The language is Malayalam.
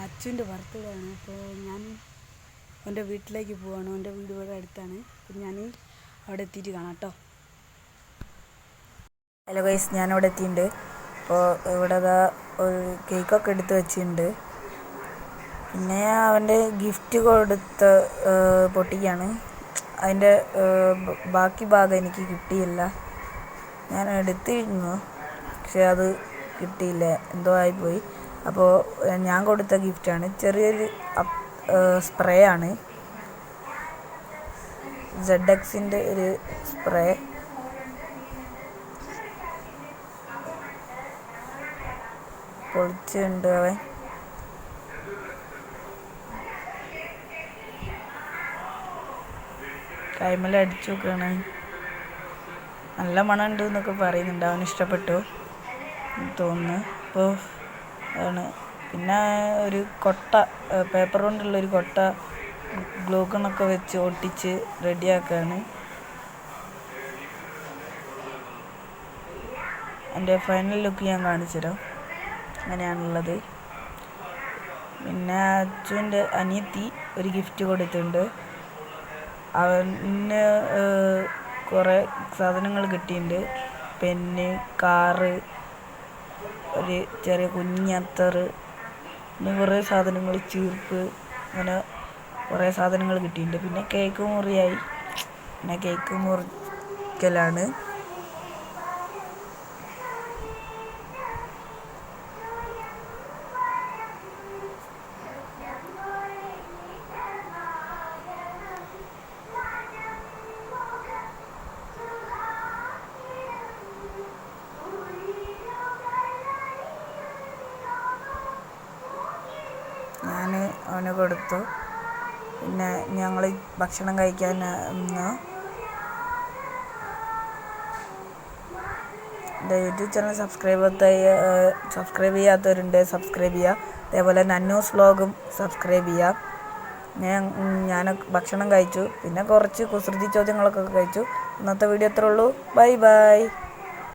അച്ഛൻ്റെ ബർത്ത്ഡേ ആണ്. അപ്പോൾ ഞാൻ എൻ്റെ വീട്ടിലേക്ക് പോവാണ്. എൻ്റെ വീട് ഇവിടെ അടുത്താണ്. അപ്പം ഞാൻ അവിടെ എത്തിയിട്ട് കാണാം കേട്ടോ. ഹലോ ഗൈസ്, ഞാനവിടെ എത്തിയിട്ടുണ്ട്. അപ്പോൾ ഇവിടെ ഒരു കേക്കൊക്കെ എടുത്ത് വെച്ചിട്ടുണ്ട്. പിന്നെ അവൻ്റെ ഗിഫ്റ്റ് കൊടുത്ത് പൊട്ടിക്കാണ്. അതിൻ്റെ ബാക്കി ഭാഗം എനിക്ക് കിട്ടിയില്ല. ഞാൻ എടുത്തിരുന്നു, പക്ഷെ അത് കിട്ടിയില്ല, എന്തോ ആയിപ്പോയി. അപ്പോൾ ഞാൻ കൊടുത്ത ഗിഫ്റ്റാണ്, ചെറിയൊരു സ്പ്രേ ആണ്, ZXൻ്റെ ഒരു സ്പ്രേ. പൊളിച്ചുണ്ട് അവൻ. കൈമല അടിച്ചു നോക്കുകയാണ്. നല്ല മണമുണ്ട് എന്നൊക്കെ പറയുന്നുണ്ട്. അവന് ഇഷ്ടപ്പെട്ടു തോന്നുന്നു. അപ്പോൾ ആണ്. പിന്നെ ഒരു കൊട്ട, പേപ്പർ കൊണ്ടുള്ളൊരു കൊട്ട ഗ്ലൂക്കണൊക്കെ വെച്ച് ഒട്ടിച്ച് റെഡിയാക്കുകയാണ്. എൻ്റെ ഫൈനൽ ലുക്ക് ഞാൻ കാണിച്ചു തരാം. അങ്ങനെയാണുള്ളത്. പിന്നെ അച്ഛൻ്റെ അനിയത്തി ഒരു ഗിഫ്റ്റ് കൊടുത്തിട്ടുണ്ട്. അവന് കുറേ സാധനങ്ങൾ കിട്ടിയിട്ടുണ്ട്. പെന്ന്, കാറ്, ഒരു ചെറിയ കുഞ്ഞത്തറ്, പിന്നെ കുറേ സാധനങ്ങൾ, ചീർപ്പ്, അങ്ങനെ കുറേ സാധനങ്ങൾ കിട്ടിയിട്ടുണ്ട്. പിന്നെ കേക്ക് മുറിയായി. പിന്നെ കേക്ക് മുറിക്കലാണ്. ഞാൻ അവന് കൊടുത്തു. പിന്നെ ഞങ്ങൾ ഭക്ഷണം കഴിക്കാൻ നിന്നു. എൻ്റെ യൂട്യൂബ് ചാനൽ സബ്സ്ക്രൈബ് ചെയ്യാത്തവരുണ്ട്, സബ്സ്ക്രൈബ് ചെയ്യുക. അതേപോലെ നന്നൂസ് വ്ലോഗും സബ്സ്ക്രൈബ് ചെയ്യുക. ഞാൻ ഭക്ഷണം കഴിച്ചു. പിന്നെ കുറച്ച് കുസൃതി ചോദ്യങ്ങളൊക്കെ കഴിച്ചു. ഇന്നത്തെ വീഡിയോ അത്രേ ഉള്ളൂ. Bye bye.